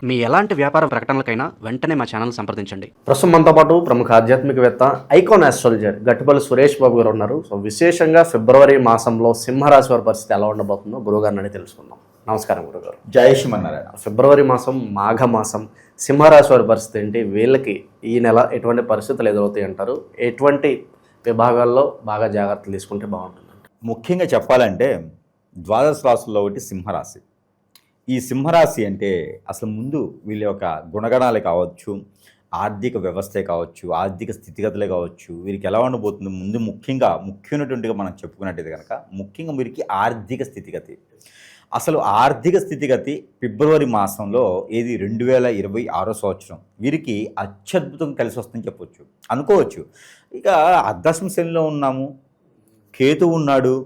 మీ ఎలాంటి వ్యాపార ప్రకటనలకైనా వెంటనే మా ఛానల్ సంప్రదించండి. ప్రస్తుతం మనతో పాటు ప్రముఖ ఆధ్యాత్మికవేత్త ఐకాన్ ఆస్ట్రాలజర్ గట్టుపల్లి సురేష్ బాబు గారు ఉన్నారు. సో విశేషంగా ఫిబ్రవరి మాసంలో సింహరాశి వారి పరిస్థితి ఎలా ఉండబోతుందో గురువుగారిని అడిగి తెలుసుకుందాం. నమస్కారం గురుగారు. జై శ్రీమన్నారాయణ. ఫిబ్రవరి మాసం మాఘ మాసం, సింహరాశి వారి పరిస్థితి ఏంటి? వీళ్ళకి ఈ నెల ఎటువంటి పరిస్థితులు ఎదురవుతాయి అంటారు? ఎటువంటి విభాగాల్లో బాగా జాగ్రత్తలు తీసుకుంటే బాగుంటుంది? ముఖ్యంగా చెప్పాలంటే ద్వాదశ రాశుల్లో ఒకటి సింహరాశి. ఈ సింహరాశి అంటే అసలు ముందు వీళ్ళ యొక్క గుణగణాలే కావచ్చు, ఆర్థిక వ్యవస్థే కావచ్చు, ఆర్థిక స్థితిగతులే కావచ్చు, వీరికి ఎలా ఉండబోతుంది ముందు ముఖ్యమైనటువంటిగా మనం చెప్పుకున్నట్టయితే కనుక ముఖ్యంగా వీరికి ఆర్థిక స్థితిగతి. అసలు ఆర్థిక స్థితిగతి ఫిబ్రవరి మాసంలో 2026 సంవత్సరం వీరికి అత్యద్భుతంగా కలిసి వస్తుందని చెప్పొచ్చు, అనుకోవచ్చు. ఇక అర్ధాశ్రమ శనిలో ఉన్నాము, కేతు ఉన్నాడు,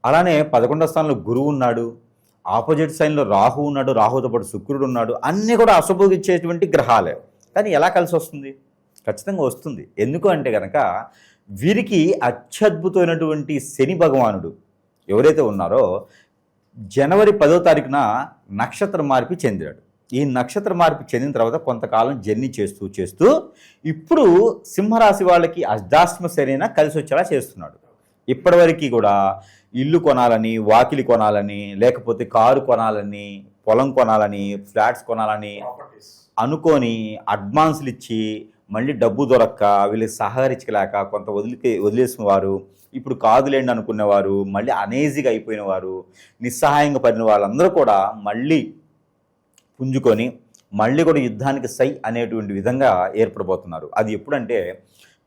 అలానే 11వ స్థానంలో గురువు ఉన్నాడు, ఆపోజిట్ సైన్లో రాహు ఉన్నాడు, రాహుతో పాటు శుక్రుడు ఉన్నాడు. అన్నీ కూడా అశుభగిచ్చేటువంటి గ్రహాలే. కానీ ఎలా కలిసి వస్తుంది? ఖచ్చితంగా వస్తుంది. ఎందుకు అంటే కనుక వీరికి అత్యద్భుతమైనటువంటి శని భగవానుడు ఎవరైతే ఉన్నారో జనవరి 10వ తారీఖున నక్షత్ర మార్పు చెందాడు. ఈ నక్షత్ర మార్పు చెందిన తర్వాత కొంతకాలం జర్నీ చేస్తూ ఇప్పుడు సింహరాశి వాళ్ళకి అర్ధాశ్రమ శనిన కలిసి వచ్చేలా చేస్తున్నాడు. ఇప్పటివరకు కూడా ఇల్లు కొనాలని, వాకిలి కొనాలని, లేకపోతే కారు కొనాలని, పొలం కొనాలని, ఫ్లాట్స్ కొనాలని అనుకొని అడ్వాన్సులు ఇచ్చి మళ్ళీ డబ్బు దొరక్క వీళ్ళకి సహకరించలేక కొంత వదిలేసిన వారు, ఇప్పుడు కాదులేండి అనుకునేవారు, మళ్ళీ అనేజీగా అయిపోయిన వారు, నిస్సహాయంగా పడిన వాళ్ళందరూ కూడా మళ్ళీ పుంజుకొని మళ్ళీ కూడా యుద్ధానికి సై అనేటువంటి విధంగా ఏర్పడబోతున్నారు. అది ఎప్పుడంటే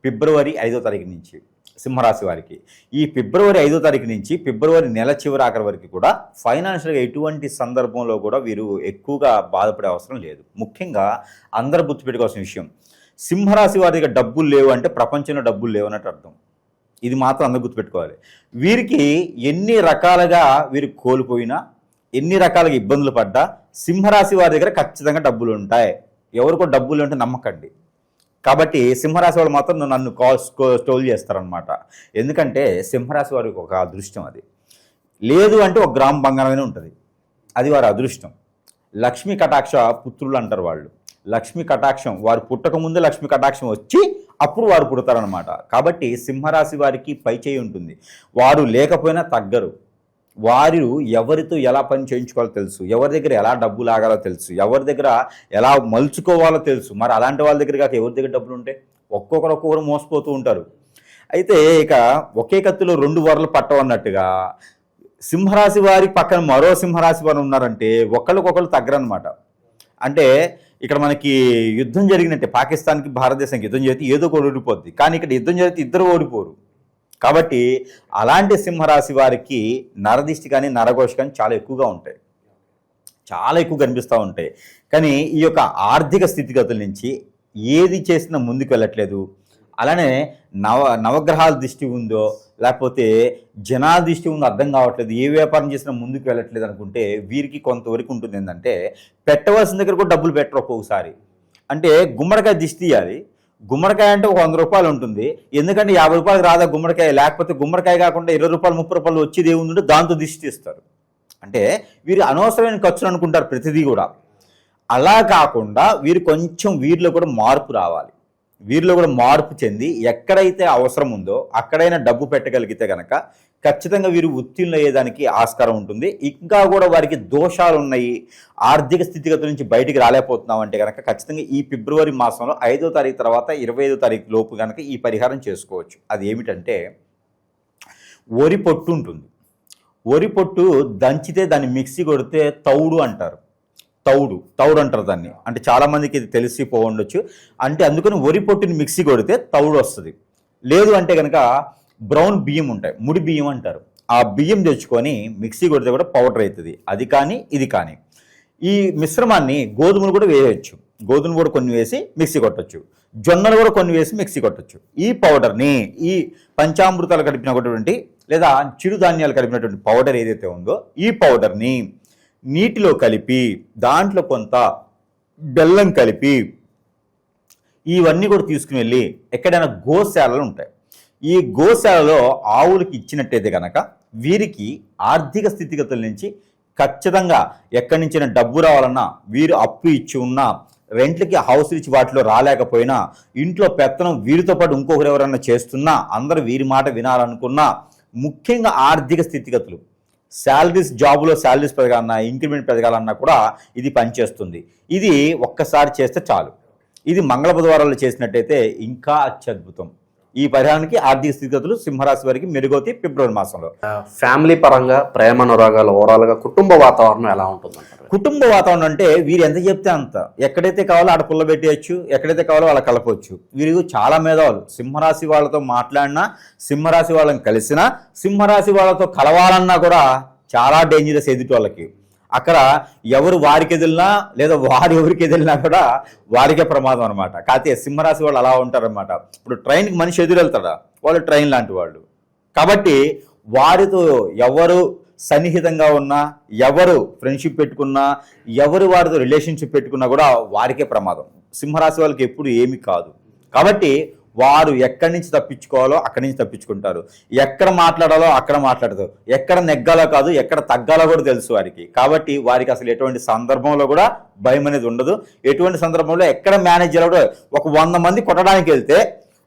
ఫిబ్రవరి 5వ తారీఖు నుంచి సింహరాశి వారికి. ఈ ఫిబ్రవరి 5వ తారీఖు నుంచి ఫిబ్రవరి నెల చివరి ఆఖరి వరకు కూడా ఫైనాన్షియల్గా ఎటువంటి సందర్భంలో కూడా వీరు ఎక్కువగా బాధపడే అవసరం లేదు. ముఖ్యంగా అందరూ గుర్తుపెట్టుకోవాల్సిన విషయం, సింహరాశి వారి దగ్గర డబ్బులు లేవు అంటే ప్రపంచంలో డబ్బులు లేవు అన్నట్టు అర్థం. ఇది మాత్రం అందరూ గుర్తుపెట్టుకోవాలి. వీరికి ఎన్ని రకాలుగా వీరు కోల్పోయినా, ఎన్ని రకాలుగా ఇబ్బందులు పడ్డా సింహరాశి వారి దగ్గర ఖచ్చితంగా డబ్బులు ఉంటాయి. ఎవరికో డబ్బులు ఉంటే నమ్మకండి. కాబట్టి సింహరాశి వాళ్ళు మాత్రం నన్ను స్టోల్ చేస్తారనమాట. ఎందుకంటే సింహరాశి వారికి ఒక అదృష్టం, అది లేదు అంటే ఒక గ్రామ బంగారమైనా ఉంటుంది, అది వారి అదృష్టం. లక్ష్మీ కటాక్ష పుత్రులు అంటారు వాళ్ళు. లక్ష్మీ కటాక్షం వారు పుట్టకముందే లక్ష్మీ కటాక్షం వచ్చి అప్పుడు వారు పుడతారనమాట. కాబట్టి సింహరాశి వారికి పై చేయి ఉంటుంది. వారు లేకపోయినా తగ్గరు. వారు ఎవరితో ఎలా పని చేయించుకోవాలో తెలుసు, ఎవరి దగ్గర ఎలా డబ్బు లాగాలో తెలుసు, ఎవరి దగ్గర ఎలా మలుచుకోవాలో తెలుసు. మరి అలాంటి వాళ్ళ దగ్గర కాక ఎవరి దగ్గర డబ్బులు ఉంటే ఒక్కొక్కరు మోసపోతూ ఉంటారు. అయితే ఇక ఒకే కత్తిలో 2 వరలు పట్టవన్నట్టుగా సింహరాశి వారి పక్కన మరో సింహరాశి వారు ఉన్నారంటే ఒకళ్ళకొకళ్ళు తగ్గరనమాట. అంటే ఇక్కడ మనకి యుద్ధం జరిగినట్టే, పాకిస్తాన్కి భారతదేశానికి యుద్ధం జరిగితే ఏదో ఒకటి ఓడిపోద్ది, కానీ ఇక్కడ యుద్ధం జరిగితే ఇద్దరు ఓడిపోరు. కాబట్టి అలాంటి సింహరాశి వారికి నరదిష్టి కానీ నరఘోష కానీ చాలా ఎక్కువగా ఉంటాయి, చాలా ఎక్కువ కనిపిస్తూ ఉంటాయి. కానీ ఈ యొక్క ఆర్థిక స్థితిగతుల నుంచి ఏది చేసినా ముందుకు వెళ్ళట్లేదు. అలానే నవగ్రహాల దృష్టి ఉందో లేకపోతే జనాల దృష్టి ఉందో అర్థం కావట్లేదు, ఏ వ్యాపారం చేసినా ముందుకు వెళ్ళట్లేదు అనుకుంటే వీరికి కొంతవరకు ఉంటుంది. ఏంటంటే పెట్టవలసిన దగ్గర కూడా డబ్బులు పెట్టరు ఒక్కొక్కసారి. అంటే గుమ్మడికాయ దిష్టి తీయాలి, గుమ్మడికాయ అంటే ఒక 100 రూపాయలు ఉంటుంది, ఎందుకంటే 50 రూపాయలకు రాదా గుమ్మడికాయ, లేకపోతే గుమ్మడికాయ కాకుండా 20 రూపాయలు 30 రూపాయలు వచ్చేది ఏముందంటే దాంతో దిష్టి తీస్తారు. అంటే వీరు అనవసరమైన ఖర్చులు అనుకుంటారు ప్రతిదీ కూడా. అలా కాకుండా వీరిలో కూడా మార్పు రావాలి. వీరిలో కూడా మార్పు చెంది ఎక్కడైతే అవసరం ఉందో అక్కడైనా డబ్బు పెట్టగలిగితే కనుక ఖచ్చితంగా వీరు ఉత్తీర్ణులు అయ్యేదానికి ఆస్కారం ఉంటుంది. ఇంకా కూడా వారికి దోషాలు ఉన్నాయి, ఆర్థిక స్థితిగతుల నుంచి బయటికి రాలేకపోతున్నాం అంటే కనుక ఖచ్చితంగా ఈ ఫిబ్రవరి మాసంలో 5వ తారీఖు తర్వాత 25వ తారీఖు లోపు కనుక ఈ పరిహారం చేసుకోవచ్చు. అది ఏమిటంటే వరి పొట్టు ఉంటుంది. వరి పొట్టు దంచితే దాన్ని మిక్సీ కొడితే తౌడు అంటారు. తౌడు అంటారు దాన్ని. అంటే చాలామందికి ఇది తెలిసిపోవచ్చు. అంటే అందుకని వరి పొట్టుని మిక్సీ కొడితే తౌడు వస్తుంది. లేదు అంటే కనుక బ్రౌన్ బియ్యం ఉంటాయి, ముడి బియ్యం అంటారు. ఆ బియ్యం తెచ్చుకొని మిక్సీ కొడితే కూడా పౌడర్ అవుతుంది. అది కానీ ఇది కానీ ఈ మిశ్రమాన్ని గోధుమలు కూడా వేయవచ్చు. గోధుమలు కూడా కొన్ని వేసి మిక్సీ కొట్టచ్చు, జొన్నలు కూడా కొన్ని వేసి మిక్సీ కొట్టచ్చు. ఈ పౌడర్ని ఈ పంచామృతాలు కలిపినటువంటి లేదా చిరుధాన్యాలు కలిపినటువంటి పౌడర్ ఏదైతే ఉందో ఈ పౌడర్ని నీటిలో కలిపి దాంట్లో కొంత బెల్లం కలిపి ఇవన్నీ కూడా తీసుకుని వెళ్ళి ఎక్కడైనా గోశాలలు ఉంటాయి, ఈ గోశాలలో ఆవులకి ఇచ్చినట్టయితే కనుక వీరికి ఆర్థిక స్థితిగతుల నుంచి ఖచ్చితంగా ఎక్కడి నుంచి డబ్బు రావాలన్నా, వీరు అప్పు ఇచ్చి ఉన్నా, రెంట్లకి హౌస్ ఇచ్చి వాటిలో రాలేకపోయినా, ఇంట్లో పెత్తనం వీరితో పాటు ఇంకొకరు ఎవరన్నా చేస్తున్నా, అందరూ వీరి మాట వినాలనుకున్నా, ముఖ్యంగా ఆర్థిక స్థితిగతులు, శాలరీస్, జాబులో శాలరీస్ పెరగాలన్నా, ఇంక్రిమెంట్ పెరగాలన్నా కూడా ఇది పనిచేస్తుంది. ఇది ఒక్కసారి చేస్తే చాలు. ఇది మంగళ బుధవారాలు చేసినట్టయితే ఇంకా అత్యద్భుతం. ఈ పరిహారానికి ఆర్థిక స్థితిగతులు సింహరాశి వారికి మెరుగవుతాయి ఫిబ్రవరి మాసంలో. ఫ్యామిలీ పరంగా, ప్రేమ అనురాగాలు, ఓవరాల్గా కుటుంబ వాతావరణం ఎలా ఉంటుందంటారు? కుటుంబ వాతావరణం అంటే వీరు ఎంత చెప్తే అంత. ఎక్కడైతే కావాలో ఆడ పుల్ల పెట్టేయచ్చు, ఎక్కడైతే కావాలో వాళ్ళ కలపవచ్చు. వీరు చాలా మేధావులు. సింహరాశి వాళ్ళతో మాట్లాడినా, సింహరాశి వాళ్ళని కలిసినా, సింహరాశి వాళ్ళతో కలవాలన్నా కూడా చాలా డేంజరస్ ఎదుటి వాళ్ళకి. అక్కడ ఎవరు వారికి ఎదిలినా లేదా వారు ఎవరికి ఎదిలినా కూడా వారికే ప్రమాదం అనమాట. కాకపోతే సింహరాశి వాళ్ళు అలా ఉంటారనమాట. ఇప్పుడు ట్రైన్కి మనిషి ఎదురు వెళ్తాడా, వాళ్ళు ట్రైన్ లాంటి వాళ్ళు. కాబట్టి వారితో ఎవరు సన్నిహితంగా ఉన్నా, ఎవరు ఫ్రెండ్షిప్ పెట్టుకున్నా, ఎవరు వారితో రిలేషన్షిప్ పెట్టుకున్నా కూడా వారికే ప్రమాదం. సింహరాశి వాళ్ళకి ఎప్పుడు ఏమీ కాదు. కాబట్టి వారు ఎక్కడి నుంచి తప్పించుకోవాలో అక్కడి నుంచి తప్పించుకుంటారు. ఎక్కడ మాట్లాడాలో అక్కడ మాట్లాడతారు. ఎక్కడ నెగ్గాలో కాదు, ఎక్కడ తగ్గాలో కూడా తెలుసు వారికి. కాబట్టి వారికి అసలు ఎటువంటి సందర్భంలో కూడా భయం అనేది ఉండదు. ఎటువంటి సందర్భంలో ఎక్కడ మేనేజ్ చేయాలో కూడా, ఒక 100 మంది కొట్టడానికి వెళ్తే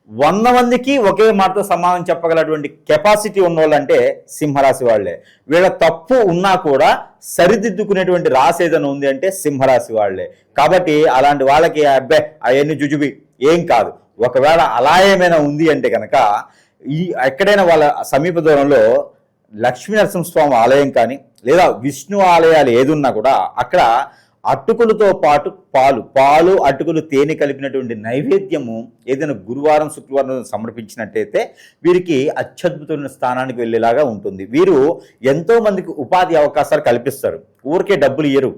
100 మందికి ఒకే మాటతో సమాధానం చెప్పగలటువంటి కెపాసిటీ ఉన్నవాళ్ళంటే సింహరాశి వాళ్లే. వీళ్ళ తప్పు ఉన్నా కూడా సరిదిద్దుకునేటువంటి రాశి ఏదైనా ఉంది అంటే సింహరాశి వాళ్లే. కాబట్టి అలాంటి వాళ్ళకి అబ్బే అవన్నీ జుజుబి ఏం కాదు. ఒకవేళ అలా ఏమైనా ఉంది అంటే కనుక ఎక్కడైనా వాళ్ళ సమీప దూరంలో లక్ష్మీ నరసింహస్వామి ఆలయం కానీ లేదా విష్ణు ఆలయాలు ఏదున్నా కూడా అక్కడ అటుకులతో పాటు పాలు అటుకులు తేనె కలిపినటువంటి నైవేద్యము ఏదైనా గురువారం శుక్రవారం సమర్పించినట్టయితే వీరికి అత్యద్భుతమైన స్థానానికి వెళ్ళేలాగా ఉంటుంది. వీరు ఎంతో మందికి ఉపాధి అవకాశాలు కల్పిస్తారు. ఊరికే డబ్బులు ఇయ్యరు,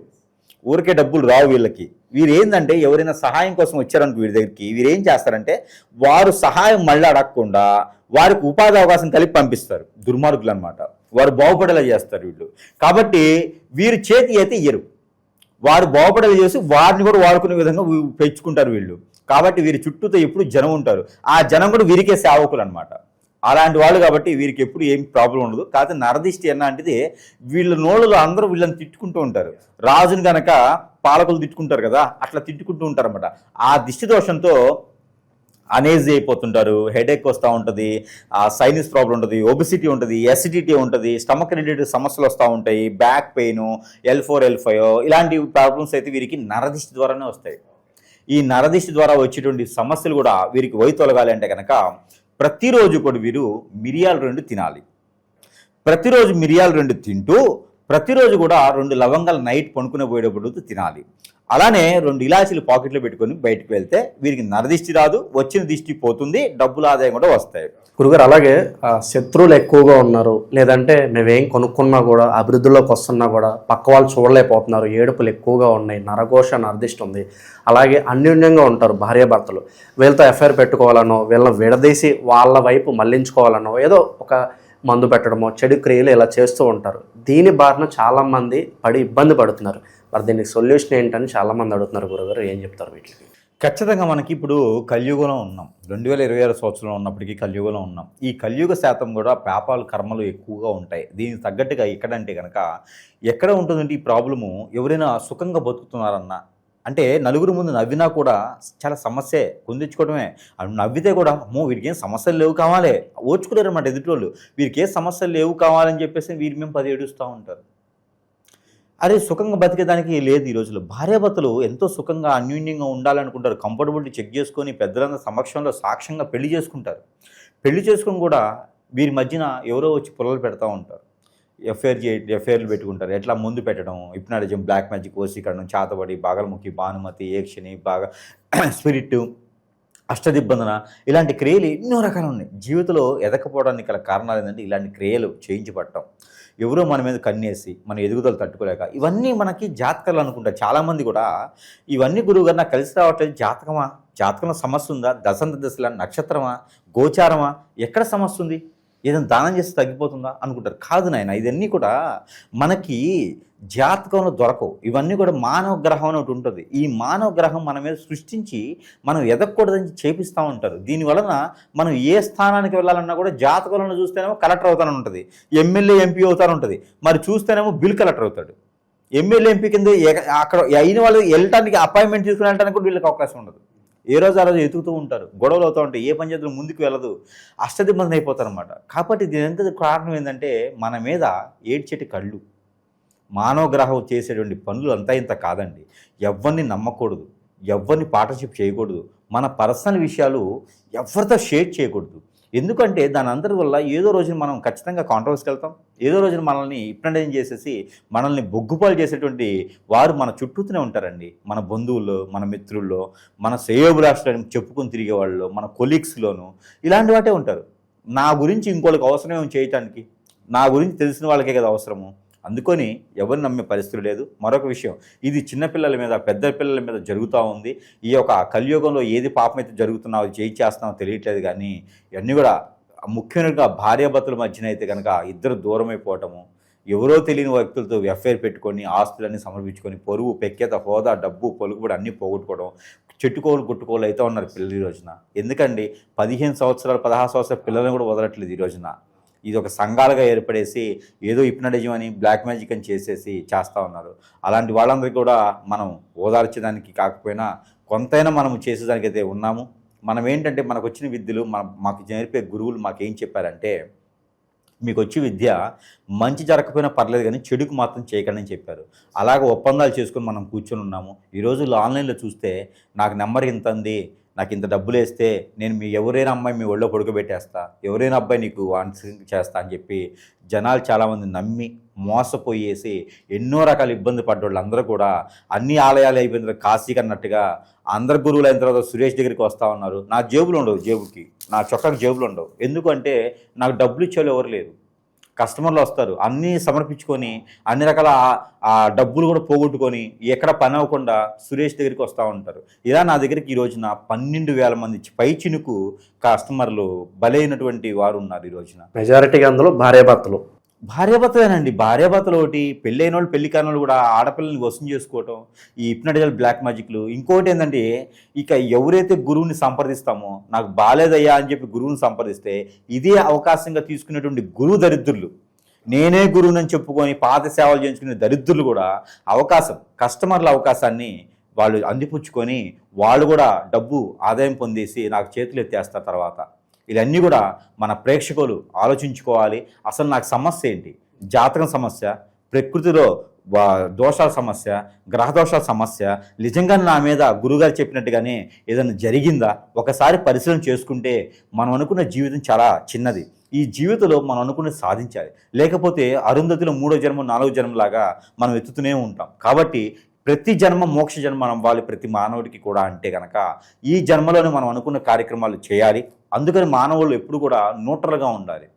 ఊరికే డబ్బులు రావు వీళ్ళకి. వీరు ఏంటంటే ఎవరైనా సహాయం కోసం వచ్చారనుకో వీరి దగ్గరికి, వీరు ఏం చేస్తారంటే వారు సహాయం మళ్ళీ అడగకుండా వారికి ఉపాధి అవకాశం కలిపి పంపిస్తారు. దుర్మార్గులు అనమాట. వారు బాగుపడేలా చేస్తారు వీళ్ళు. కాబట్టి వీరు చేతి అయితే ఇయ్యరు, వారు బాగుపడేలా చేసి వారిని కూడా వాడుకునే విధంగా పెంచుకుంటారు వీళ్ళు. కాబట్టి వీరి చుట్టూతో ఎప్పుడు జనం ఉంటారు. ఆ జనం కూడా వీరికే సేవకులు అనమాట. అలాంటి వాళ్ళు. కాబట్టి వీరికి ఎప్పుడు ఏం ప్రాబ్లం ఉండదు. కాకపోతే నరదిష్టి అన్నది వీళ్ళ నోళ్ళలో అందరూ వీళ్ళని తిట్టుకుంటూ ఉంటారు. రాజుని కనుక పాలకులు తిట్టుకుంటారు కదా, అట్లా తిట్టుకుంటూ ఉంటారు అనమాట. ఆ దిష్టి దోషంతో అనేజీ అయిపోతుంటారు, హెడేక్ వస్తూ ఉంటుంది, సైనస్ ప్రాబ్లం ఉంటుంది, ఒబిసిటీ ఉంటుంది, ఎసిడిటీ ఉంటుంది, స్టమక్ రిలేటెడ్ సమస్యలు వస్తూ ఉంటాయి, బ్యాక్ పెయిన్, L4 L5 ఇలాంటి ప్రాబ్లమ్స్ అయితే వీరికి నరదిష్టి ద్వారానే వస్తాయి. ఈ నరదిష్టి ద్వారా వచ్చేటువంటి సమస్యలు కూడా వీరికి తొలగాలి అంటే కనుక ప్రతిరోజు కూడా వీరు మిరియాలు 2 తినాలి. ప్రతిరోజు మిరియాలు 2 తింటూ ప్రతిరోజు కూడా 2 లవంగాలు నైట్ పడుకునే పోయేటప్పుడు తినాలి. అలానే 2 ఇలాచీలు పాకెట్లో పెట్టుకొని బయటకు వెళ్తే వీరికి నరదిష్టి రాదు, వచ్చిన దిష్టి పోతుంది, డబ్బుల ఆదాయం కూడా వస్తాయి. గురుగారు, అలాగే శత్రువులు ఎక్కువగా ఉన్నారు, లేదంటే మేమేం కొనుక్కున్నా కూడా అభివృద్ధిలోకి వస్తున్నా కూడా పక్క వాళ్ళు చూడలేకపోతున్నారు, ఏడుపులు ఎక్కువగా ఉన్నాయి, నరఘోష నరదిష్టి ఉంది, అలాగే అన్యోన్యంగా ఉంటారు భార్యాభర్తలు, వీళ్ళతో ఎఫ్ఐఆర్ పెట్టుకోవాలనో వీళ్ళని విడదీసి వాళ్ళ వైపు మళ్లించుకోవాలనో ఏదో ఒక మందు పెట్టడమో చెడు క్రియలు ఇలా చేస్తూ ఉంటారు. దీని బారిన చాలామంది పడి ఇబ్బంది పడుతున్నారు. మరి దీనికి సొల్యూషన్ ఏంటని చాలామంది అడుగుతున్నారు. గురుగారు ఏం చెప్తారు వీటికి? ఖచ్చితంగా మనకి ఇప్పుడు కలియుగంలో ఉన్నాం. 2026 సంవత్సరంలో ఉన్నప్పటికీ కలియుగంలో ఉన్నాం. ఈ కలియుగ శాతం కూడా పాపాలు కర్మలు ఎక్కువగా ఉంటాయి. దీనికి తగ్గట్టుగా ఎక్కడంటే కనుక ఎక్కడ ఉంటుందంటే ఈ ప్రాబ్లము, ఎవరైనా సుఖంగా బతుకుతున్నారన్నా అంటే నలుగురు ముందు నవ్వినా కూడా చాలా సమస్యే, కొందించుకోవడమే. నవ్వితే కూడా అమ్మో వీరికి ఏం సమస్యలు లేవు కావాలి, ఓర్చుకోలేరు అన్నమాట ఎదుటోళ్ళు. వీరికి ఏ సమస్యలు లేవు కావాలని చెప్పేసి వీరి మేము 10 ఏడుస్తూ ఉంటారు. అరే సుఖంగా బతికేదానికి లేదు. ఈ రోజుల్లో భార్యాభర్తలు ఎంతో సుఖంగా అన్యోన్యంగా ఉండాలనుకుంటారు. కంఫర్టబిలిటీ చెక్ చేసుకొని పెద్దలందరి సమక్షంలో సాక్ష్యంగా పెళ్లి చేసుకుంటారు. పెళ్లి చేసుకొని కూడా వీరి మధ్యన ఎవరో వచ్చి పుల్లలు పెడతా ఉంటారు. ఎఫ్ఐఆర్లు పెట్టుకుంటారు. ఎట్లా ముందు పెట్టడం, హిప్నాటిజం, బ్లాక్ మ్యాజిక్, వశీకరణం, చాతబడి, బాగలముఖి, భానుమతి, ఏక్షిణి, బాగా స్పిరిట్, అష్టదిబ్బందన ఇలాంటి క్రియలు ఎన్నో రకాలు ఉన్నాయి. జీవితంలో ఎదకపోవడానికి గల కారణాలు ఏంటంటే ఇలాంటి క్రియలు చేయించబడటం, ఎవరో మన మీద కన్నేసి మన ఎదుగుదల తట్టుకోలేక, ఇవన్నీ మనకి జాతకాలు అనుకుంటారు చాలామంది కూడా. ఇవన్నీ గురువుగారు నాకు కలిసి రావట్లేదు, జాతకమా, జాతకంలో సమస్య ఉందా, దశంత దశల నక్షత్రమా, గోచారమా, ఎక్కడ సమస్య ఉంది, ఏదైనా దానం చేస్తే తగ్గిపోతుందా అనుకుంటారు. కాదు నాయన, ఇవన్నీ కూడా మనకి జాతకంలో దొరకవు. ఇవన్నీ కూడా మానవ గ్రహం అని ఒకటి ఉంటుంది. ఈ మానవ గ్రహం మన మీద సృష్టించి మనం ఎదగకూడదని చేపిస్తూ ఉంటారు. దీనివలన మనం ఏ స్థానానికి వెళ్ళాలన్నా కూడా జాతకంలో చూస్తేనేమో కలెక్టర్ అవుతానని ఉంటుంది, ఎమ్మెల్యే ఎంపీ అవుతాను ఉంటుంది, మరి చూస్తేనేమో బిల్ కలెక్టర్ అవుతాడు. ఎమ్మెల్యే ఎంపీ కింద అక్కడ అయిన వాళ్ళు వెళ్ళటానికి అపాయింట్మెంట్ తీసుకుని వెళ్ళడానికి కూడా వీళ్ళకి అవకాశం ఉండదు. ఏ రోజు ఆ రోజు ఎతుకుతూ ఉంటారు, గొడవలు అవుతూ ఉంటాయి, ఏ పంచాయతీలో ముందుకు వెళ్ళదు, అష్టదిబ్బంది అయిపోతారు అనమాట. కాబట్టి దీని ఎంత కారణం ఏంటంటే మన మీద ఏడ్చేటి కళ్ళు, మానవ గ్రహం చేసేటువంటి పనులు అంతా ఇంత కాదండి. ఎవరిని నమ్మకూడదు, ఎవరిని పార్ట్నర్షిప్ చేయకూడదు, మన పర్సనల్ విషయాలు ఎవరితో షేర్ చేయకూడదు. ఎందుకంటే దాని అందరి వల్ల ఏదో రోజున మనం ఖచ్చితంగా కాంట్రవర్సీకి వెళ్తాం, ఏదో రోజున మనల్ని హిప్నటైజ్ చేసేసి మనల్ని బొగ్గుపాలు చేసేటువంటి వారు మన చుట్టూతూనే ఉంటారండి. మన బంధువుల్లో, మన మిత్రుల్లో, మన శ్రేయోభిలాషులను చెప్పుకొని తిరిగే వాళ్ళు, మన కొలీగ్స్లోనూ ఇలాంటి వాటే ఉంటారు. నా గురించి ఇంకోళ్ళకి అవసరం చేయటానికి, నా గురించి తెలిసిన వాళ్ళకే కదా అవసరము. అందుకొని ఎవరిని నమ్మే పరిస్థితి లేదు. మరొక విషయం, ఇది చిన్నపిల్లల మీద, పెద్ద పిల్లల మీద జరుగుతూ ఉంది. ఈ యొక్క కలియుగంలో ఏది పాపం అయితే జరుగుతున్నావో చేస్తున్నావో తెలియట్లేదు. కానీ ఇవన్నీ కూడా ముఖ్యంగా భార్యాభర్తల మధ్యన అయితే కనుక ఇద్దరు దూరం అయిపోవటము, ఎవరో తెలియని వ్యక్తులతో ఎఫ్ఐఆర్ పెట్టుకొని ఆస్తులన్నీ సమర్పించుకొని పొరుగు, పెక్కేత, హోదా, డబ్బు, పలుకుబడి అన్నీ పోగొట్టుకోవడం, చెట్టుకోలు గుట్టుకోలు అయితే ఉన్నారు పిల్లలు ఈ రోజున. ఎందుకండి 15 సంవత్సరాలు 16 సంవత్సరాల పిల్లలను కూడా వదలట్లేదు ఈ రోజున. ఇది ఒక సంఘాలుగా ఏర్పడేసి ఏదో హిప్నటిజం అని, బ్లాక్ మ్యాజిక్ అని చేస్తూ ఉన్నారు. అలాంటి వాళ్ళందరికీ కూడా మనం ఓదార్చడానికి కాకపోయినా కొంతైనా మనం చేసేదానికైతే ఉన్నాము. మనం ఏంటంటే మనకు వచ్చిన విద్యలు, మాకు నేర్పే గురువులు మాకేం చెప్పారంటే, మీకు వచ్చి విద్య మంచి జరగకపోయినా పర్లేదు కానీ చెడుకు మాత్రం చేయకండి అని చెప్పారు. అలాగే ఒప్పందాలు చేసుకొని మనం కూర్చొని ఉన్నాము. ఈ రోజుల్లో ఆన్లైన్లో చూస్తే నాకు నెంబర్ ఇంత ఉంది, నాకు ఇంత డబ్బులు వేస్తే నేను ఎవరైనా అమ్మాయి మీ ఒళ్ళో పడుకోబెట్టేస్తా, ఎవరైనా అబ్బాయి నీకు చేస్తా అని చెప్పి జనాలు చాలామంది నమ్మి మోసపోయేసి ఎన్నో రకాల ఇబ్బంది పడ్డోళ్ళు అందరూ కూడా అన్ని ఆలయాలు అయిపోయిన తర్వాత కాశీకి అన్నట్టుగా అందరు గురువులు అయిన తర్వాత సురేష్ దగ్గరికి వస్తూ ఉన్నారు. నా జేబులు ఉండవు, జేబుకి నా చొక్కాకి జేబులు ఉండవు. ఎందుకంటే నాకు డబ్బులు ఇచ్చేవాళ్ళు ఎవరు లేరు. కస్టమర్లు వస్తారు, అన్నీ సమర్పించుకొని అన్ని రకాల ఆ డబ్బులు కూడా పోగొట్టుకొని ఎక్కడ పని అవ్వకుండా సురేష్ దగ్గరికి వస్తూ ఉంటారు. ఇలా నా దగ్గరికి ఈ రోజున 12,000 మంది పై చినుకు కస్టమర్లు బలైనటువంటి వారు ఉన్నారు ఈ రోజున. మెజారిటీగా అందులో భార్యాభర్తలేనండి. భార్యాభర్తలు ఒకటి, పెళ్ళైన వాళ్ళు, పెళ్లి కాని వాళ్ళు కూడా ఆడపిల్లల్ని వసం చేసుకోవటం, ఈ హిప్నటిజల్ బ్లాక్ మ్యాజిక్లు. ఇంకోటి ఏంటంటే, ఇక ఎవరైతే గురువుని సంప్రదిస్తామో, నాకు బాలేదయ్యా అని చెప్పి గురువుని సంప్రదిస్తే ఇదే అవకాశంగా తీసుకునేటువంటి గురువు దరిద్రులు, నేనే గురువునని చెప్పుకొని పాత సేవలు చేయించుకునే దరిద్రులు కూడా కస్టమర్ల అవకాశాన్ని వాళ్ళు అందిపుచ్చుకొని వాళ్ళు కూడా డబ్బు ఆదాయం పొందేసి నాకు చేతులు ఎత్తేస్తారు తర్వాత. ఇవన్నీ కూడా మన ప్రేక్షకులు ఆలోచించుకోవాలి. అసలు నాకు సమస్య ఏంటి? జాతకం సమస్య, ప్రకృతిలో దోషాల సమస్య, గ్రహదోషాల సమస్య, నిజంగా నా మీద గురుగారు చెప్పినట్టుగానే ఏదైనా జరిగిందా? ఒకసారి పరిశీలన చేసుకుంటే మనం అనుకున్న జీవితం చాలా చిన్నది. ఈ జీవితంలో మనం అనుకున్నది సాధించాలి. లేకపోతే అరుంధతిలో 3వ జన్మ 4వ జన్మలాగా మనం ఎత్తుతూనే ఉంటాం. కాబట్టి ప్రతి జన్మ మోక్ష జన్మ అవ్వాలి ప్రతి మానవుడికి కూడా. అంటే కనుక ఈ జన్మలోనే మనం అనుకున్న కార్యక్రమాలు చేయాలి. అందుకని మానవులు ఎప్పుడు కూడా న్యూట్రల్గా ఉండాలి,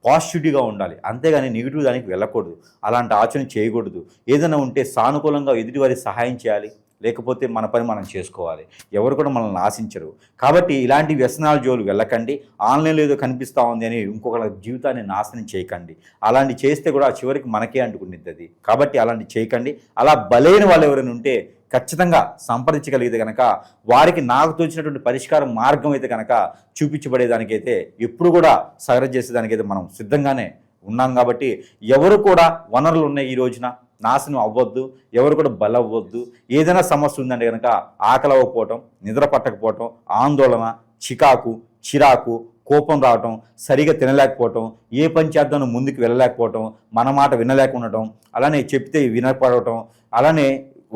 పాజిటివ్గా ఉండాలి. అంతేగాని నెగిటివ్ దానికి వెళ్ళకూడదు, అలాంటి ఆచరణ చేయకూడదు. ఏదైనా ఉంటే సానుకూలంగా ఎదుటివారికి సహాయం చేయాలి, లేకపోతే మన పని మనం చేసుకోవాలి. ఎవరు కూడా మనల్ని ఆశించరు. కాబట్టి ఇలాంటి వ్యసనాల జోలు వెళ్ళకండి. ఆన్లైన్లో ఏదో కనిపిస్తూ ఉంది అని ఇంకొకరి జీవితాన్ని నాశనం చేయకండి. అలాంటి చేస్తే కూడా చివరికి మనకే అంటుకునేది. కాబట్టి అలాంటి చేయకండి. అలా బలైన వాళ్ళు ఎవరైనా ఉంటే ఖచ్చితంగా సంప్రదించగలిగితే కనుక వారికి నాకు తోచినటువంటి పరిష్కార మార్గం అయితే కనుక చూపించబడేదానికైతే ఎప్పుడు కూడా సహకరణ చేసేదానికైతే మనం సిద్ధంగానే ఉన్నాం. కాబట్టి ఎవరు కూడా వనరులు ఉన్నాయి ఈ రోజున నాశనం అవ్వద్దు, ఎవరు కూడా బలవ్వద్దు. ఏదైనా సమస్య ఉందంటే కనుక ఆకలి అవ్వకపోవటం, నిద్ర పట్టకపోవటం, ఆందోళన, చిరాకు, కోపం రావటం, సరిగా తినలేకపోవటం, ఏ పని చేద్దామో ముందుకు వెళ్ళలేకపోవటం, మన మాట వినలేకుండటం, అలానే చెప్తే వినపడటం, అలానే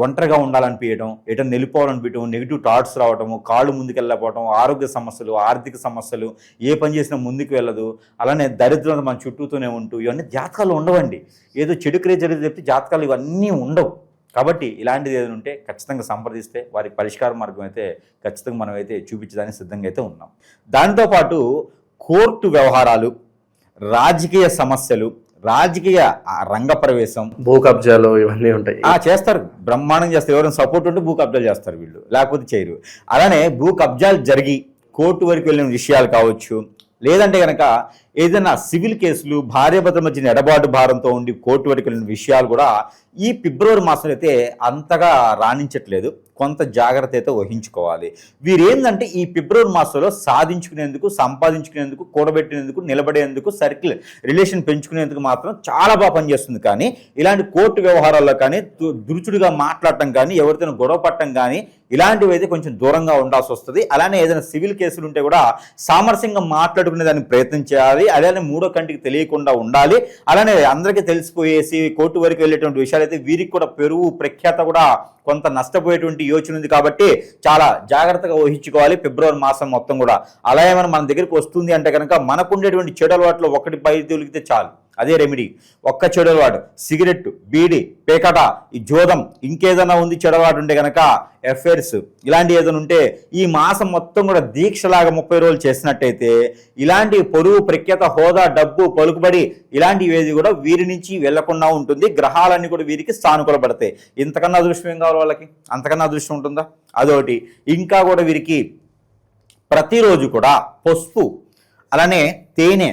ఒంటరిగా ఉండాలనిపించడం, ఎటన్నా వెళ్ళిపోవాలనిపించడం, నెగిటివ్ థాట్స్ రావటము, కాళ్ళు ముందుకు వెళ్ళకపోవటం, ఆరోగ్య సమస్యలు, ఆర్థిక సమస్యలు, ఏ పని చేసినా ముందుకు వెళ్ళదు, అలానే దరిద్రత మన చుట్టూతోనే ఉంటూ ఇవన్నీ జాతకాలు ఉండవండి. ఏదో చెడు క్రియ జరిగితే చెప్తే జాతకాలు ఇవన్నీ ఉండవు. కాబట్టి ఇలాంటిది ఏదైనా ఉంటే ఖచ్చితంగా సంప్రదిస్తే వారికి పరిష్కార మార్గం అయితే ఖచ్చితంగా మనం అయితే చూపించడానికి సిద్ధంగా అయితే ఉన్నాం. దాంతోపాటు కోర్టు వ్యవహారాలు, రాజకీయ సమస్యలు, రాజకీయ రంగ ప్రవేశం, భూ కబ్జాలు ఇవన్నీ ఉంటాయి. చేస్తారు, బ్రహ్మాండం చేస్తారు. ఎవరైనా సపోర్ట్ ఉంటే భూ కబ్జాలు చేస్తారు వీళ్ళు, లేకపోతే చేయరు. అలానే భూ కబ్జాలు జరిగి కోర్టు వరకు వెళ్ళిన విషయాలు కావచ్చు, లేదంటే కనుక ఏదైనా సివిల్ కేసులు భార్యాభర్తల మధ్య ఎడబాటు భారంతో ఉండి కోర్టు వరకు వెళ్ళిన విషయాలు కూడా ఈ ఫిబ్రవరి మాసంలో అయితే అంతగా రాణించట్లేదు. కొంత జాగ్రత్త అయితే వహించుకోవాలి. వీరేందంటే ఈ ఫిబ్రవరి మాసంలో సాధించుకునేందుకు, సంపాదించుకునేందుకు, కూడబెట్టేందుకు, నిలబడేందుకు, సర్కిల్ రిలేషన్ పెంచుకునేందుకు మాత్రం చాలా బాగా పనిచేస్తుంది. కానీ ఇలాంటి కోర్టు వ్యవహారాల్లో కానీ దురుచుడుగా మాట్లాడటం కానీ, ఎవరితో గొడవ పట్టడం కానీ ఇలాంటివి అయితే కొంచెం దూరంగా ఉండాల్సి వస్తుంది. అలానే ఏదైనా సివిల్ కేసులు ఉంటే కూడా సామరస్యంగా మాట్లాడుకునే దానికి ప్రయత్నం చేయాలి. అలానే మూడో కంటికి తెలియకుండా ఉండాలి. అలానే అందరికీ తెలిసిపోయేసి కోర్టు వరకు వెళ్ళేటువంటి విషయాలు అయితే వీరికి కూడా పెరుగు ప్రఖ్యాత కూడా కొంత నష్టపోయేటువంటి యోచన ఉంది. కాబట్టి చాలా జాగ్రత్తగా ఊహించుకోవాలి ఫిబ్రవరి మాసం మొత్తం కూడా. అలా ఏమైనా మన దగ్గరికి వస్తుంది అంటే కనుక మనకుండేటువంటి చెడు అలవాట్లు ఒకటి పై తొలిగితే చాలు, అదే రెమెడీ. ఒక్క చెడు అలవాటు సిగరెట్, బీడి, పేకట, ఈ జోదం, ఇంకేదైనా ఉంది చెడు అలవాటు ఉంటే కనుక ఎఫైర్స్ ఇలాంటి ఏదైనా ఉంటే ఈ మాసం మొత్తం కూడా దీక్షలాగా 30 రోజులు చేసినట్టయితే ఇలాంటి పొరుగు ప్రఖ్యాత, హోదా, డబ్బు, పలుకుబడి ఇలాంటివి ఏది కూడా వీరి నుంచి వెళ్లకుండా ఉంటుంది. గ్రహాలన్నీ కూడా వీరికి సానుకూల పడతాయి. ఇంతకన్నా అదృష్టం ఏం కావాలి వాళ్ళకి? అంతకన్నా అదృష్టం ఉంటుందా? అదొకటి. ఇంకా కూడా వీరికి ప్రతిరోజు కూడా పసుపు, అలానే తేనె,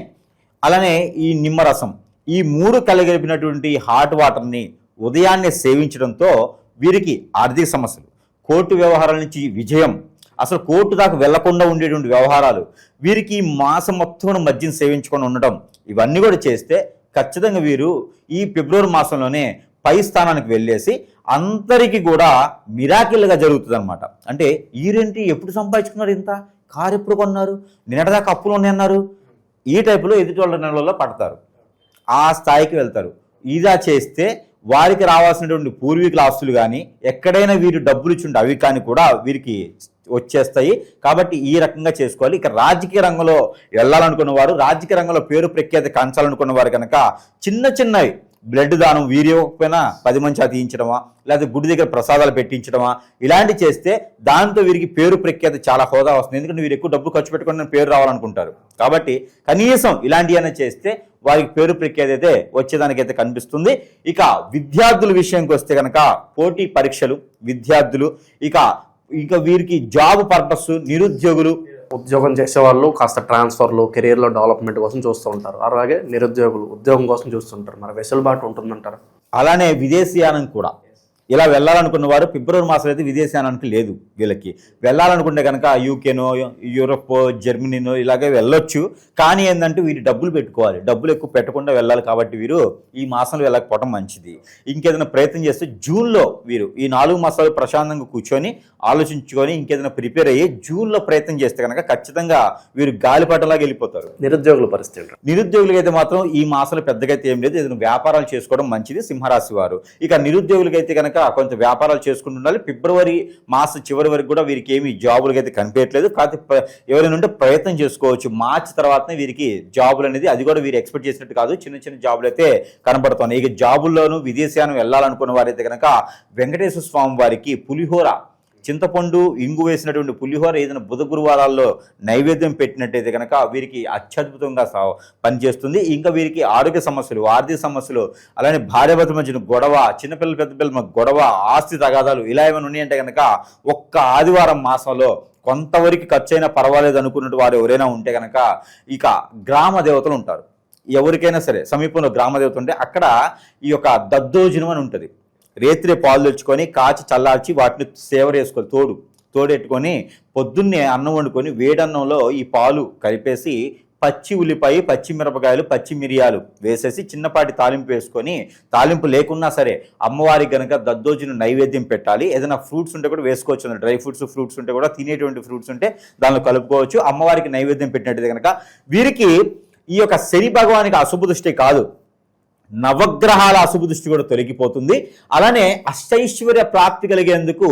అలానే ఈ నిమ్మరసం, ఈ 3 కలిగినటువంటి హాట్ వాటర్ని ఉదయాన్నే సేవించడంతో వీరికి ఆర్థిక సమస్యలు, కోర్టు వ్యవహారాల నుంచి విజయం, అసలు కోర్టు దాకా వెళ్లకుండా ఉండేటువంటి వ్యవహారాలు, వీరికి ఈ మాసం మొత్తం మద్యం సేవించుకొని ఉండటం, ఇవన్నీ కూడా చేస్తే ఖచ్చితంగా వీరు ఈ ఫిబ్రవరి మాసంలోనే పై స్థానానికి వెళ్ళేసి అందరికీ కూడా మిరాకిల్గా జరుగుతుంది అనమాట. అంటే ఈరేంటి ఎప్పుడు సంపాదించుకున్నారు, ఇంత కారు ఎప్పుడు కొన్నారు, నిన్నటిదాకా అప్పులు ఉన్నాయి అన్నారు, ఈ టైపులో ఎదుటి వాళ్ళ నెలలో పడతారు, ఆ స్థాయికి వెళ్తారు. ఇదా చేస్తే వారికి రావాల్సినటువంటి పూర్వీకుల ఆస్తులు కానీ ఎక్కడైనా వీరు డబ్బులు ఇచ్చి అవి కానీ కూడా వీరికి వచ్చేస్తాయి. కాబట్టి ఈ రకంగా చేసుకోవాలి. ఇక రాజకీయ రంగంలో వెళ్ళాలనుకున్న వారు, రాజకీయ రంగంలో పేరు ప్రఖ్యాతి కంచాలనుకున్న వారు కనుక చిన్న చిన్నవి బ్లడ్ దానం, వీరి ఇవ్వకపోయినా 10 మంది తీయించడమా, లేకపోతే గుడి దగ్గర ప్రసాదాలు పెట్టించడమా, ఇలాంటి చేస్తే దాంతో వీరికి పేరు ప్రఖ్యాతి చాలా హోదా వస్తుంది. ఎందుకంటే వీరు ఎక్కువ డబ్బు ఖర్చు పెట్టుకుని పేరు రావాలనుకుంటారు. కాబట్టి కనీసం ఇలాంటివైనా చేస్తే వారికి పేరు ప్రఖ్యాతి అయితే వచ్చేదానికైతే కనిపిస్తుంది. ఇక విద్యార్థుల విషయానికి వస్తే కనుక పోటీ పరీక్షలు, విద్యార్థులు, ఇక వీరికి జాబ్ పర్పస్, నిరుద్యోగులు, ఉద్యోగం చేసేవాళ్ళు కాస్త ట్రాన్స్ఫర్లు, కెరీర్లో డెవలప్మెంట్ కోసం చూస్తూ ఉంటారు. అలాగే నిరుద్యోగులు ఉద్యోగం కోసం చూస్తుంటారు. మరి వెసులుబాటు ఉంటుందంటారా? అలానే విదేశీయానం కూడా ఇలా వెళ్ళాలనుకున్న వారు ఫిబ్రవరి మాసంలో అయితే విదేశీయానానికి లేదు. వీళ్ళకి వెళ్ళాలనుకుంటే కనుక యూకేనో, యూరోప్, జర్మనీనో ఇలాగే వెళ్ళొచ్చు. కానీ ఏంటంటే వీరు డబ్బులు పెట్టుకోవాలి, డబ్బులు ఎక్కువ పెట్టకుండా వెళ్ళాలి. కాబట్టి వీరు ఈ మాసంలో వెళ్ళకపోవడం మంచిది. ఇంకేదైనా ప్రయత్నం చేస్తే జూన్లో వీరు ఈ 4 మాసాలు ప్రశాంతంగా కూర్చొని ఆలోచించుకొని ఇంకేదైనా ప్రిపేర్ అయ్యి జూన్లో ప్రయత్నం చేస్తే కనుక ఖచ్చితంగా వీరు గాలిపటంలాగా వెళ్ళిపోతారు. నిరుద్యోగుల పరిస్థితి, నిరుద్యోగులకి అయితే మాత్రం ఈ మాసంలో పెద్దగా అయితే ఏం లేదు. ఏదైనా వ్యాపారాలు చేసుకోవడం మంచిది సింహరాశి వారు. ఇక నిరుద్యోగులకి అయితే కనుక కొంత వ్యాపారాలు చేసుకుంటుండాలి. ఫిబ్రవరి మాసం చివరి వరకు కూడా వీరికి ఏమి జాబులకి అయితే కనిపించట్లేదు. కాకపోతే ఎవరైనా ఉంటే ప్రయత్నం చేసుకోవచ్చు. మార్చి తర్వాతనే వీరికి జాబులు అనేది, అది కూడా వీరు ఎక్స్పెక్ట్ చేసినట్టు కాదు, చిన్న చిన్న జాబులు అయితే కనబడుతున్నాయి. ఇక జాబుల్లోనూ విదేశాన్ని వెళ్ళాలనుకున్న వారైతే కనుక వెంకటేశ్వర స్వామి వారికి పులిహోర, చింతపండు, ఇంగు వేసినటువంటి పులిహోర ఏదైనా బుధ గురువారాల్లో నైవేద్యం పెట్టినట్టయితే కనుక వీరికి అత్యద్భుతంగా పనిచేస్తుంది. ఇంకా వీరికి ఆరోగ్య సమస్యలు, ఆర్థిక సమస్యలు, అలానే భార్యాభర్తల మధ్యన గొడవ, చిన్నపిల్లలు పెద్ద పిల్లల గొడవ, ఆస్తి తగాదాలు ఇలా ఏమైనా ఉన్నాయంటే కనుక ఒక్క ఆదివారం మాసంలో కొంతవరకు ఖర్చు అయినా పర్వాలేదు అనుకున్నట్టు వారు ఎవరైనా ఉంటే కనుక ఇక గ్రామ దేవతలు ఉంటారు. ఎవరికైనా సరే సమీపంలో గ్రామ దేవత ఉంటే అక్కడ ఈ యొక్క దద్దోజనం అని ఉంటుంది. రేత్రి పాలు తెచ్చుకొని కాచి చల్లార్చి వాటిని సేవ వేసుకొని తోడెట్టుకొని పొద్దున్నే అన్నం వండుకొని వేడన్నంలో ఈ పాలు కలిపేసి పచ్చి ఉల్లిపాయ, పచ్చి మిరపకాయలు, పచ్చి మిరియాలు వేసేసి చిన్నపాటి తాలింపు వేసుకొని, తాలింపు లేకున్నా సరే అమ్మవారికి కనుక దద్దోజనం నైవేద్యం పెట్టాలి. ఏదైనా ఫ్రూట్స్ ఉంటే కూడా వేసుకోవచ్చు, డ్రై ఫ్రూట్స్, ఫ్రూట్స్ ఉంటే కూడా తినేటువంటి ఫ్రూట్స్ ఉంటే దానిలో కలుపుకోవచ్చు. అమ్మవారికి నైవేద్యం పెట్టినట్టయితే కనుక వీరికి ఈ యొక్క శని భగవానికి అశుభ దృష్టి కాదు, నవగ్రహాల అశుభ దృష్టి కూడా తొలగిపోతుంది. అలానే అష్టైశ్వర్య ప్రాప్తి కలిగేందుకు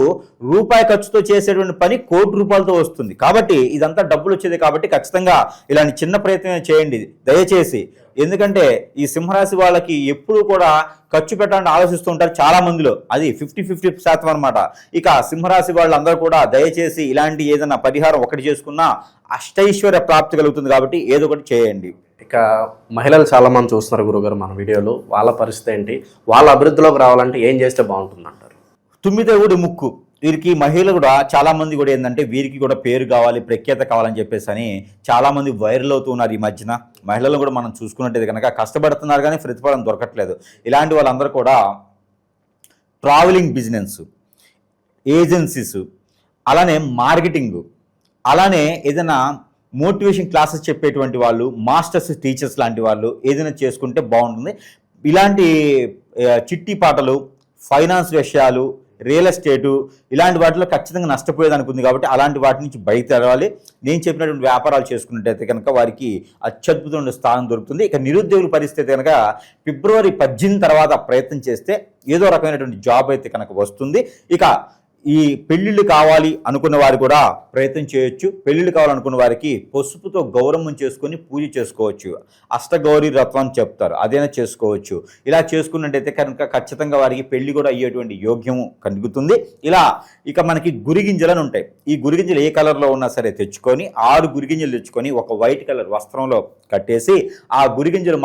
రూపాయి ఖర్చుతో చేసేటువంటి పని ₹1,00,00,000 వస్తుంది. కాబట్టి ఇదంతా డబ్బులు వచ్చేది. కాబట్టి ఖచ్చితంగా ఇలాంటి చిన్న ప్రయత్నం చేయండి దయచేసి. ఎందుకంటే ఈ సింహరాశి వాళ్ళకి ఎప్పుడు కూడా ఖర్చు పెట్టాలని ఆలోచిస్తూ ఉంటారు చాలా మందిలో, అది 50% అనమాట. ఇక సింహరాశి వాళ్ళందరూ కూడా దయచేసి ఇలాంటి ఏదైనా పరిహారం ఒకటి చేసుకున్నా అష్టైశ్వర్య ప్రాప్తి కలుగుతుంది. కాబట్టి ఏదో ఒకటి చేయండి. ఇక మహిళలు చాలామంది చూస్తున్నారు గురుగారు మన వీడియోలో, వాళ్ళ పరిస్థితి ఏంటి? వాళ్ళ అభివృద్ధిలోకి రావాలంటే ఏం చేస్తే బాగుంటుంది అంటారు? తుమ్మితే ఊడి ముక్కు, వీరికి మహిళలు కూడా చాలా మంది కూడా ఏంటంటే వీరికి కూడా పేరు కావాలి, ప్రఖ్యాత కావాలని చెప్పేసి అని చాలా మంది వైరల్ అవుతూ ఉన్నారు ఈ మధ్యన. మహిళలు కూడా మనం చూసుకున్నట్టయితే కనుక కష్టపడుతున్నారు కానీ ప్రతిఫలం దొరకట్లేదు. ఇలాంటి వాళ్ళందరూ కూడా ట్రావెలింగ్ బిజినెస్, ఏజెన్సీస్, అలానే మార్కెటింగ్, అలానే ఏదైనా మోటివేషన్ క్లాసెస్ చెప్పేటువంటి వాళ్ళు, మాస్టర్స్ టీచర్స్ లాంటి వాళ్ళు ఏదైనా చేసుకుంటే బాగుంటుంది. ఇలాంటి చిట్టి పాటలు, ఫైనాన్స్ విషయాలు, రియల్ ఎస్టేటు ఇలాంటి వాటిలో ఖచ్చితంగా నష్టపోయేదానికి ఉంది కాబట్టి అలాంటి వాటి నుంచి బయట తెరవాలి. నేను చెప్పినటువంటి వ్యాపారాలు చేసుకున్నట్టయితే కనుక వారికి అత్యద్భుతమైన స్థానం దొరుకుతుంది. ఇక నిరుద్యోగుల పరిస్థితి కనుక ఫిబ్రవరి 18 తర్వాత ప్రయత్నం చేస్తే ఏదో రకమైనటువంటి జాబ్ అయితే కనుక వస్తుంది. ఇక ఈ పెళ్ళిళ్ళు కావాలి అనుకున్న వారు కూడా ప్రయత్నం చేయొచ్చు. పెళ్ళిళ్ళు కావాలనుకున్న వారికి పసుపుతో గౌరవం చేసుకొని పూజ చేసుకోవచ్చు. అష్టగౌరీ వ్రతం అని చెప్తారు, అదైనా చేసుకోవచ్చు. ఇలా చేసుకున్నట్టయితే కనుక ఖచ్చితంగా వారికి పెళ్లి కూడా అయ్యేటువంటి యోగ్యము కలుగుతుంది. ఇక మనకి గురిగింజలను ఉంటాయి. ఈ గురిగింజలు ఏ కలర్లో ఉన్నా సరే తెచ్చుకొని 6 గురిగింజలు తెచ్చుకొని ఒక వైట్ కలర్ వస్త్రంలో కట్టేసి ఆ గురిగింజలు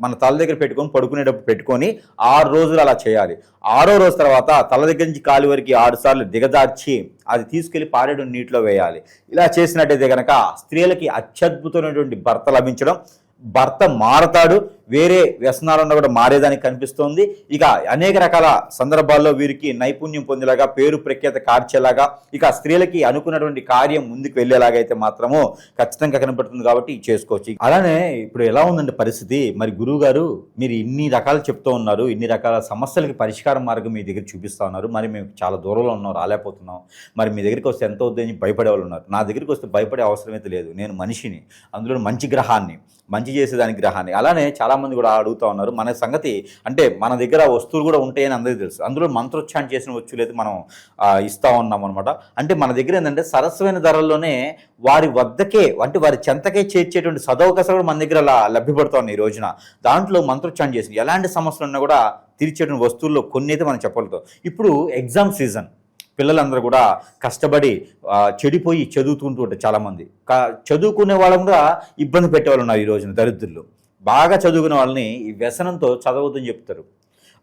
మన తల దగ్గర పెట్టుకొని పడుకునేటప్పుడు పెట్టుకొని 6 రోజులు అలా చేయాలి. 6వ రోజు తర్వాత తల దగ్గర నుంచి కాలి వరకు 6 సార్లు దిగజార్చి అది తీసుకెళ్లి పారేడు నీటిలో వేయాలి. ఇలా చేసినట్టయితే కనుక స్త్రీలకి అత్యద్భుతమైనటువంటి భర్త లభించడం, భర్త మారతాడు, వేరే వ్యసనాలను కూడా మారేదానికి కనిపిస్తోంది. ఇక అనేక రకాల సందర్భాల్లో వీరికి నైపుణ్యం పొందేలాగా, పేరు ప్రఖ్యాత కార్చేలాగా, ఇక స్త్రీలకి అనుకున్నటువంటి కార్యం ముందుకు వెళ్ళేలాగా అయితే మాత్రము ఖచ్చితంగా కనబడుతుంది. కాబట్టి చేసుకోవచ్చు. అలానే ఇప్పుడు ఎలా ఉందంటే పరిస్థితి, మరి గురువు గారు మీరు ఇన్ని రకాలు చెప్తూ ఉన్నారు, ఇన్ని రకాల సమస్యలకి పరిష్కార మార్గం మీ దగ్గర చూపిస్తూ ఉన్నారు. మరి మేము చాలా దూరంలో ఉన్నాం, రాలేకపోతున్నాం. మరి మీ దగ్గరికి వస్తే ఎంత అవుతుందని భయపడే వాళ్ళు ఉన్నారు. నా దగ్గరికి వస్తే భయపడే అవసరం అయితే లేదు. నేను మనిషిని, అందులో మంచి గ్రహాన్ని, మంచి చేసేదానికి గ్రహాన్ని. అలానే చాలామంది కూడా అడుగుతూ ఉన్నారు. మన సంగతి అంటే మన దగ్గర వస్తువులు కూడా ఉంటాయని అందరికీ తెలుసు. అందులో మంత్రోచ్చారణ చేసిన వస్తువులు అయితే మనం ఇస్తూ ఉన్నాం అనమాట. అంటే మన దగ్గర ఏంటంటే సరస్వైన ధరల్లోనే వారి వద్దకే అంటే వారి చెంతకే చేర్చేటువంటి సదవకాశాలు కూడా మన దగ్గర లభ్యపడుతూ ఉన్నాయి ఈ రోజున. దాంట్లో మంత్రోచ్చారణ చేసిన ఎలాంటి సమస్యలు ఉన్నా కూడా తీర్చేటువంటి వస్తువుల్లో కొన్ని అయితే మనం చెప్పగలుగుతాం. ఇప్పుడు ఎగ్జామ్ సీజన్, పిల్లలందరూ కూడా కష్టపడి చెడిపోయి చదువుతుంటూ ఉంటారు. చాలామంది చదువుకునే వాళ్ళని కూడా ఇబ్బంది పెట్టేవాళ్ళు ఉన్నారు ఈ రోజున. దరిద్రులు బాగా చదువుకునే వాళ్ళని ఈ వ్యసనంతో చదవద్దని చెప్తారు.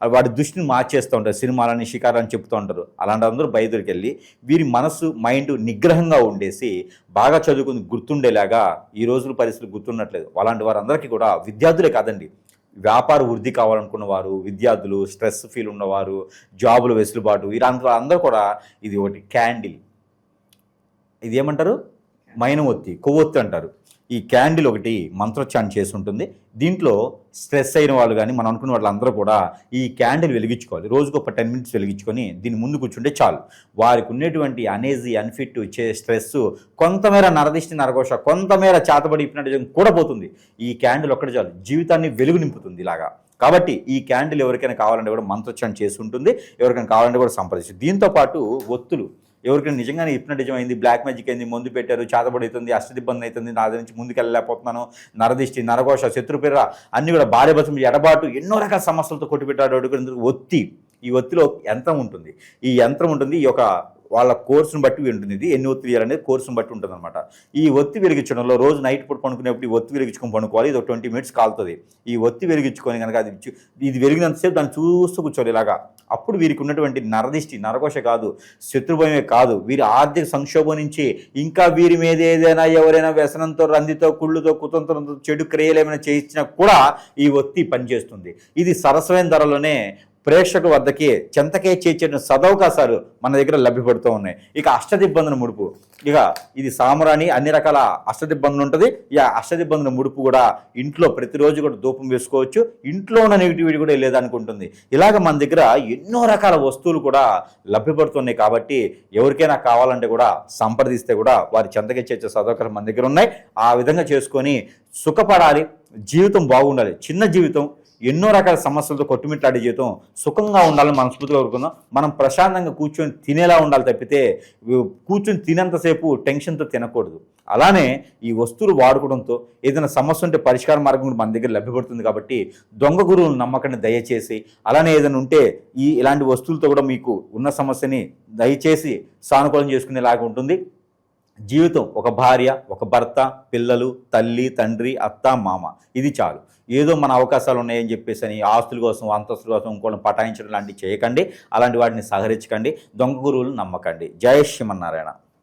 వాడి దృష్టిని మార్చేస్తూ ఉంటారు, సినిమాలని, షికారాన్ని చెప్తూ ఉంటారు. అలాంటి అందరూ బయటకు వెళ్ళి వీరి మనసు, మైండ్ నిగ్రహంగా ఉండేసి బాగా చదువుకుని గుర్తుండేలాగా ఈ రోజుల పరిస్థితులు గుర్తున్నట్లేదు. అలాంటి వారందరికీ కూడా విద్యార్థులే కాదండి, వ్యాపార వృద్ధి కావాలనుకున్న వారు, విద్యార్థులు, స్ట్రెస్ ఫీల్ ఉన్నవారు, జాబులు వెసులుబాటు, ఇలాంటి అందరూ కూడా ఇది ఒకటి క్యాండిల్, ఇది ఏమంటారు, మైనవొత్తి, కొవ్వొత్తి అంటారు. ఈ క్యాండిల్ ఒకటి మంత్రోచ్చారణ చేసి ఉంటుంది. దీంట్లో స్ట్రెస్ అయిన వాళ్ళు కానీ మనం అనుకున్న వాళ్ళందరూ కూడా ఈ క్యాండిల్ వెలిగించుకోవాలి. రోజుకు ఒక 10 minutes వెలిగించుకొని దీని ముందు కూర్చుంటే చాలు. వారికి ఉన్నటువంటి అనేజీ, అన్ఫిట్, స్ట్రెస్, కొంతమేర నరదిష్టి, నరఘోష, కొంతమేర చేతబడి ఇప్పినట్టు కూడా పోతుంది. ఈ క్యాండిల్ ఒక్కటి చాలు, జీవితాన్ని వెలుగు నింపుతుంది ఇలాగా. కాబట్టి ఈ క్యాండిల్ ఎవరికైనా కావాలంటే కూడా మంత్రోచ్చారణ చేసి ఉంటుంది. ఎవరికైనా కావాలంటే కూడా సంప్రదించు. దీంతోపాటు ఒత్తులు, ఎవరికైనా నిజంగానే హిప్నటిజం అయింది, బ్లాక్ మ్యాజిక్ అయింది, మందు పెట్టారు, చేతబడి అవుతుంది, అష్టదిబ్బంది అవుతుంది, నా దగ్గర నుంచి ముందుకు వెళ్ళలేకపోతున్నాను, నరదిష్టి, నరఘోష, శత్రుపిర్ర అన్నీ కూడా, భార్య భర్త ఎడబాటు, ఎన్నో రకాల సమస్యలతో కొట్టిపెట్టాడు. ఈ ఒత్తిలో యంత్రం ఉంటుంది. ఈ యంత్రం ఉంటుంది, ఈ యొక్క వాళ్ళ కోర్సును బట్టి ఉంటుంది. ఇది ఎన్ని ఒత్తి వేయాలనేది కోర్సును బట్టి ఉంటుంది అనమాట. ఈ ఒత్తి వెలిగించడంలో రోజు నైట్ పూట పడుకునేప్పుడు ఈ ఒత్తి వెలిగించుకొని పడుకోవాలి. ఇది 20 minutes కాలుతుంది. ఈ ఒత్తి వెలిగించుకొని కనుక ఇది వెలిగినంతసేపు దాన్ని చూస్తూ కూర్చోవాలి ఇలాగా. అప్పుడు వీరికి ఉన్నటువంటి నరదిష్టి, నరఘోష కాదు, శత్రుభయమే కాదు, వీరి ఆర్థిక సంక్షోభం నుంచి, ఇంకా వీరి మీద ఏదైనా ఎవరైనా వ్యసనంతో, రందితో, కుళ్ళుతో, కుతంత్రంతో, చెడు క్రియలు ఏమైనా చేయించినా కూడా ఈ ఒత్తి పనిచేస్తుంది. ఇది సరసమైన ధరలోనే ప్రేక్షకుల వద్దకి చెంతకే చేర్చిన సదవకాశాలు మన దగ్గర లభ్యపడుతూ ఉన్నాయి. ఇక అష్టదిబ్బందుల ముడుపు, ఇక ఇది సామరాణి, అన్ని రకాల అష్టదిబ్బందులు ఉంటుంది. ఈ అష్టదిబ్బందుల ముడుపు కూడా ఇంట్లో ప్రతిరోజు కూడా ధూపం వేసుకోవచ్చు. ఇంట్లో ఉన్న నెగిటివిటీ కూడా వెళ్ళేదానికి ఉంటుంది. ఇలాగ మన దగ్గర ఎన్నో రకాల వస్తువులు కూడా లభ్యపడుతున్నాయి. కాబట్టి ఎవరికైనా కావాలంటే కూడా సంప్రదిస్తే కూడా వారి చెంతకే చేర్చే సదవకాశాలు మన దగ్గర ఉన్నాయి. ఆ విధంగా చేసుకొని సుఖపడాలి, జీవితం బాగుండాలి. చిన్న జీవితం, ఎన్నో రకాల సమస్యలతో కొట్టుమిట్లాడే జీవితం, సుఖంగా ఉండాలని మనస్ఫూర్తిగా కోరుకుందాం. మనం ప్రశాంతంగా కూర్చొని తినేలా ఉండాలి తప్పితే కూర్చొని తినేంతసేపు టెన్షన్తో తినకూడదు. అలానే ఈ వస్తువులు వాడుకోవడంతో ఏదైనా సమస్య ఉంటే పరిష్కార మార్గం కూడా మన దగ్గర లభ్యపడుతుంది. కాబట్టి దొంగ గురువులు నమ్మకాన్ని దయచేసి, అలానే ఏదైనా ఉంటే ఇలాంటి వస్తువులతో కూడా మీకు ఉన్న సమస్యని దయచేసి సానుకూలం చేసుకునేలాగా ఉంటుంది. జీవితం ఒక భార్య, ఒక భర్త, పిల్లలు, తల్లి, తండ్రి, అత్త, మామ, ఇది చాలు. ఏదో మన అవకాశాలు ఉన్నాయని చెప్పేసి అని ఆస్తుల కోసం, అంతస్తుల కోసం ఇంకోళ్ళని పటాయించడం లాంటివి చేయకండి. అలాంటి వాటిని సహరించకండి. దొంగ గురువులు నమ్మకండి. జై శ్రీమన్నారాయణ.